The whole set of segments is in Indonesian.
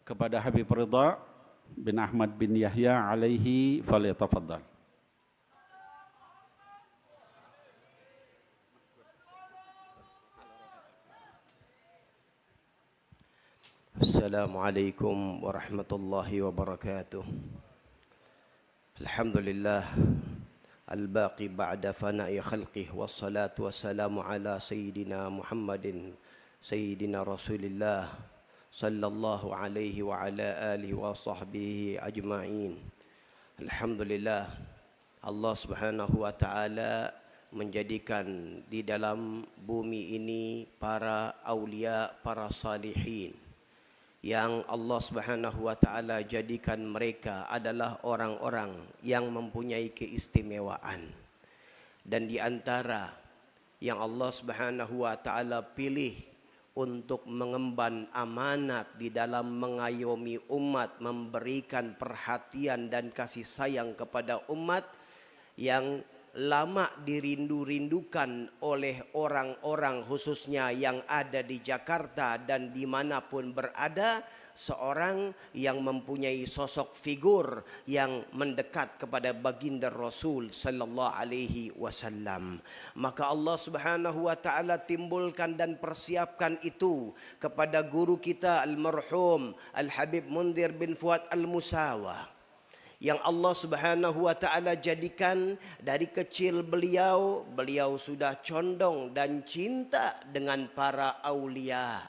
kepada Habib Ridha bin Ahmad bin Yahya alaihi falyatafaddal. Assalamualaikum warahmatullahi wabarakatuh. Alhamdulillah al-baqi ba'da fana'i khalqih, wassalatu wassalamu ala sayyidina Muhammadin sayyidina Rasulillah sallallahu alaihi wa ala alihi wa sahbihi ajma'in. Alhamdulillah, Allah Subhanahu wa taala menjadikan di dalam bumi ini para aulia, para salihin yang Allah Subhanahu wa taala jadikan mereka adalah orang-orang yang mempunyai keistimewaan. Dan di antara yang Allah Subhanahu wa taala pilih untuk mengemban amanat di dalam mengayomi umat, memberikan perhatian dan kasih sayang kepada umat yang lama dirindu-rindukan oleh orang-orang khususnya yang ada di Jakarta dan dimanapun berada, seorang yang mempunyai sosok figur yang mendekat kepada baginda Rasul sallallahu alaihi wasallam. Maka Allah Subhanahu wa taala timbulkan dan persiapkan itu kepada guru kita almarhum Al-Habib Mundhir bin Fuad Al-Musawa, yang Allah Subhanahu wa taala jadikan dari kecil beliau sudah condong dan cinta dengan para aulia,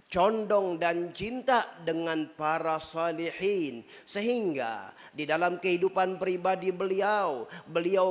condong dan cinta dengan para salihin, sehingga di dalam kehidupan pribadi beliau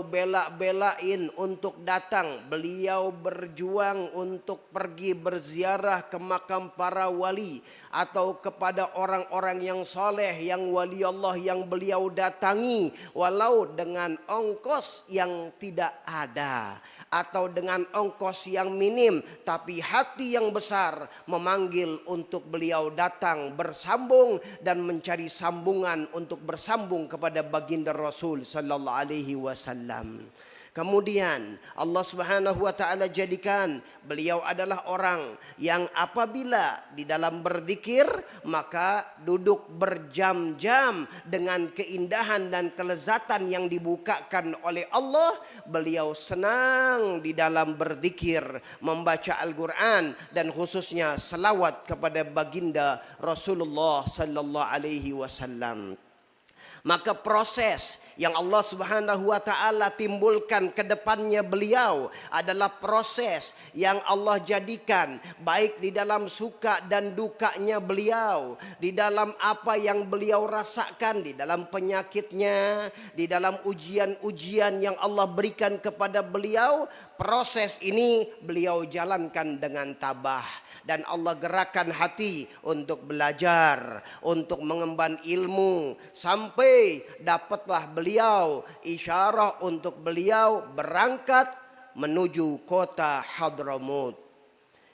bela-belain untuk datang, beliau berjuang untuk pergi berziarah ke makam para wali atau kepada orang-orang yang soleh, yang wali Allah yang beliau datangi, walau dengan ongkos yang tidak ada atau dengan ongkos yang minim, tapi hati yang besar memanggil untuk beliau datang bersambung dan mencari sambungan untuk bersambung kepada baginda Rasul sallallahu alaihi wasallam. Kemudian Allah Subhanahu wa taala jadikan beliau adalah orang yang apabila di dalam berzikir maka duduk berjam-jam dengan keindahan dan kelezatan yang dibukakan oleh Allah. Beliau senang di dalam berzikir, membaca Al-Qur'an dan khususnya selawat kepada baginda Rasulullah sallallahu alaihi wasallam. Maka proses yang Allah Subhanahu wa taala timbulkan ke depannya beliau adalah proses yang Allah jadikan baik di dalam suka dan dukanya beliau, di dalam apa yang beliau rasakan, di dalam penyakitnya, di dalam ujian-ujian yang Allah berikan kepada beliau. Proses ini beliau jalankan dengan tabah. Dan Allah gerakkan hati untuk belajar, untuk mengemban ilmu, sampai dapatlah beliau isyarah untuk beliau berangkat menuju kota Hadramut.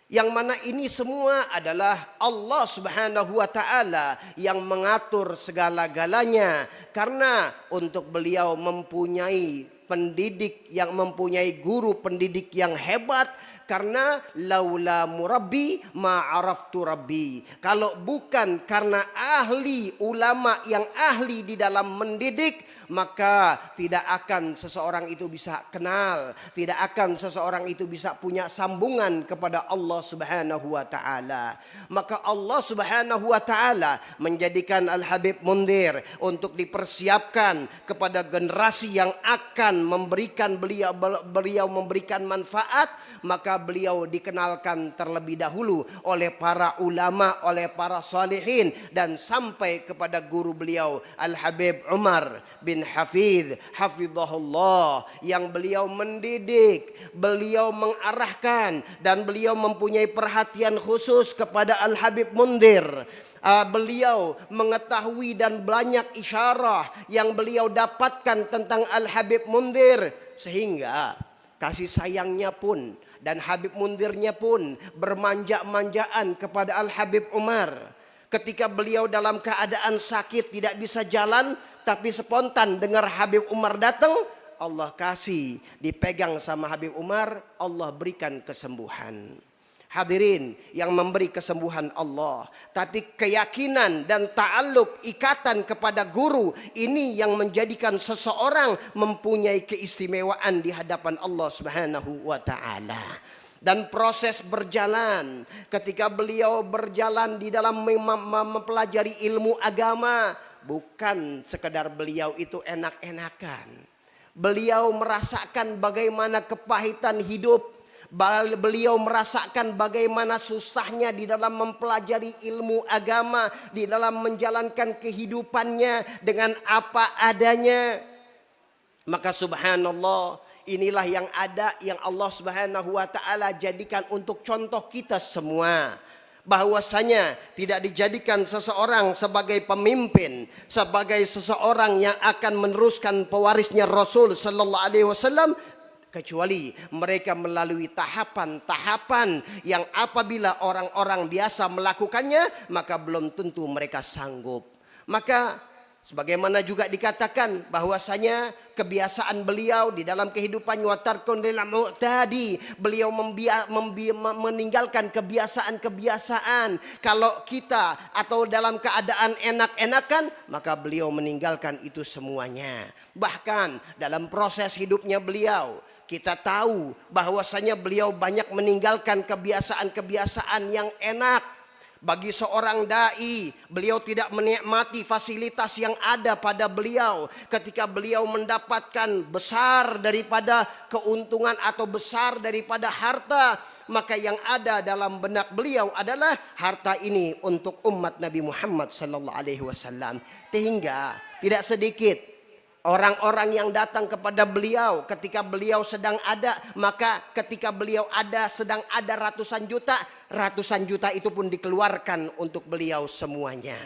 Yang mana ini semua adalah Allah Subhanahu wa taala yang mengatur segala-galanya, karena untuk beliau mempunyai pendidik yang mempunyai guru pendidik yang hebat. Karena laula murabbi ma'araftu rabbi. Kalau bukan karena ahli ulama yang ahli di dalam mendidik, maka tidak akan seseorang itu bisa kenal, tidak akan seseorang itu bisa punya sambungan kepada Allah Subhanahu wa taala. Maka Allah Subhanahu wa taala menjadikan Al-Habib Mundhir untuk dipersiapkan kepada generasi yang akan memberikan beliau memberikan manfaat. Maka beliau dikenalkan terlebih dahulu oleh para ulama, oleh para salihin, dan sampai kepada guru beliau Al-Habib Umar bin Hafidh hafizahullah, yang beliau mendidik, beliau mengarahkan, dan beliau mempunyai perhatian khusus kepada Al-Habib Mundhir. Beliau mengetahui dan banyak isyarah yang beliau dapatkan tentang Al-Habib Mundhir, sehingga kasih sayangnya pun dan Habib Mundhirnya pun bermanja-manjaan kepada Al-Habib Umar. Ketika beliau dalam keadaan sakit tidak bisa jalan, tapi spontan dengar Habib Umar datang, Allah kasih dipegang sama Habib Umar, Allah berikan kesembuhan. Hadirin yang memberi kesembuhan Allah. Tapi keyakinan dan ta'alluq, ikatan kepada guru, ini yang menjadikan seseorang mempunyai keistimewaan di hadapan Allah Subhanahu wa ta'ala. Dan proses berjalan, ketika beliau berjalan di dalam mempelajari ilmu agama, bukan sekedar beliau itu enak-enakan. Beliau merasakan bagaimana kepahitan hidup. Beliau merasakan bagaimana susahnya di dalam mempelajari ilmu agama, di dalam menjalankan kehidupannya dengan apa adanya. Maka subhanallah, inilah yang ada, yang Allah Subhanahu wa ta'ala jadikan untuk contoh kita semua. Bahwasanya tidak dijadikan seseorang sebagai pemimpin, sebagai seseorang yang akan meneruskan pewarisnya Rasul sallallahu alaihi wasallam, kecuali mereka melalui tahapan-tahapan yang apabila orang-orang biasa melakukannya, maka belum tentu mereka sanggup. Maka sebagaimana juga dikatakan bahwasanya kebiasaan beliau di dalam kehidupan watarkun lil mu'tadi, beliau meninggalkan kebiasaan-kebiasaan. Kalau kita atau dalam keadaan enak-enakan, maka beliau meninggalkan itu semuanya. Bahkan dalam proses hidupnya beliau, kita tahu bahwasanya beliau banyak meninggalkan kebiasaan-kebiasaan yang enak. Bagi seorang dai, beliau tidak menikmati fasilitas yang ada pada beliau. Ketika beliau mendapatkan besar daripada keuntungan atau besar daripada harta, maka yang ada dalam benak beliau adalah harta ini untuk umat Nabi Muhammad sallallahu alaihi wasallam. Sehingga tidak sedikit orang-orang yang datang kepada beliau ketika beliau sedang ada, maka ketika beliau ada sedang ada ratusan juta itu pun dikeluarkan untuk beliau semuanya.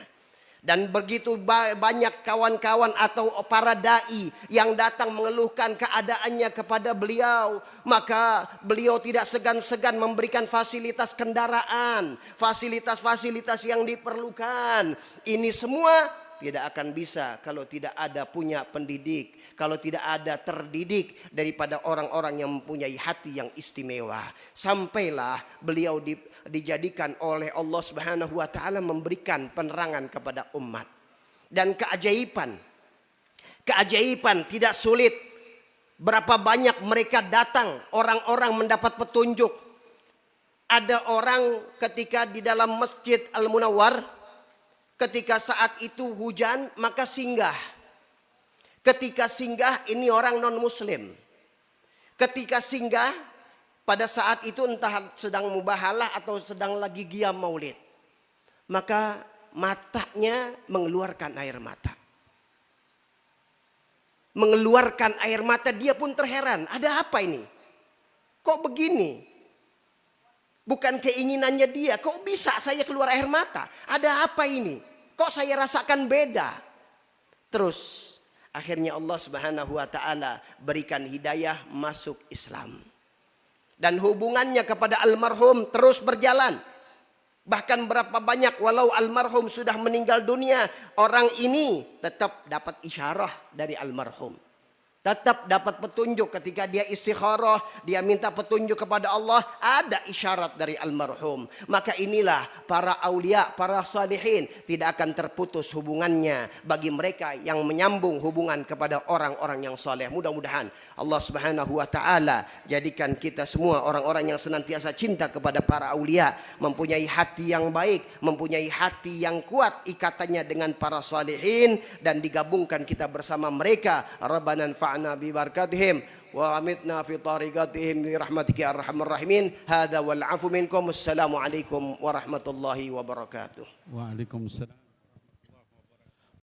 Dan begitu banyak kawan-kawan atau para dai yang datang mengeluhkan keadaannya kepada beliau, maka beliau tidak segan-segan memberikan fasilitas kendaraan, fasilitas-fasilitas yang diperlukan. Ini semua tidak akan bisa kalau tidak ada punya pendidik, kalau tidak ada terdidik daripada orang-orang yang mempunyai hati yang istimewa. Sampailah beliau dijadikan oleh Allah Subhanahu wa ta'ala memberikan penerangan kepada umat. Dan keajaiban tidak sulit. Berapa banyak mereka datang, orang-orang mendapat petunjuk. Ada orang ketika di dalam Masjid Al-Munawwar, ketika saat itu hujan, maka singgah. Ketika singgah, ini orang non-muslim. Ketika singgah, pada saat itu entah sedang mubahalah atau sedang lagi qiyam maulid, maka matanya mengeluarkan air mata. Mengeluarkan air mata, dia pun terheran. Ada apa ini? Kok begini? Bukan keinginannya dia. Kok bisa saya keluar air mata? Ada apa ini? Kok saya rasakan beda? Terus akhirnya Allah Subhanahu wa ta'ala berikan hidayah masuk Islam. Dan hubungannya kepada almarhum terus berjalan. Bahkan berapa banyak walau almarhum sudah meninggal dunia, orang ini tetap dapat isyarah dari almarhum. Tetap dapat petunjuk ketika dia istikharah, dia minta petunjuk kepada Allah, ada isyarat dari almarhum. Maka inilah para aulia, para salihin tidak akan terputus hubungannya bagi mereka yang menyambung hubungan kepada orang-orang yang saleh. Mudah-mudahan Allah Subhanahu wa ta'ala jadikan kita semua orang-orang yang senantiasa cinta kepada para aulia, mempunyai hati yang baik, mempunyai hati yang kuat ikatannya dengan para salihin, dan digabungkan kita bersama mereka. Rabbana anfa'na bi barakatihim wa amitna fi tariqatihim bi rahmatika ya arhamar rahimin. Hadza wal afu minkum. Assalamu alaikum warahmatullahi wabarakatuh. Waalaikumsalam.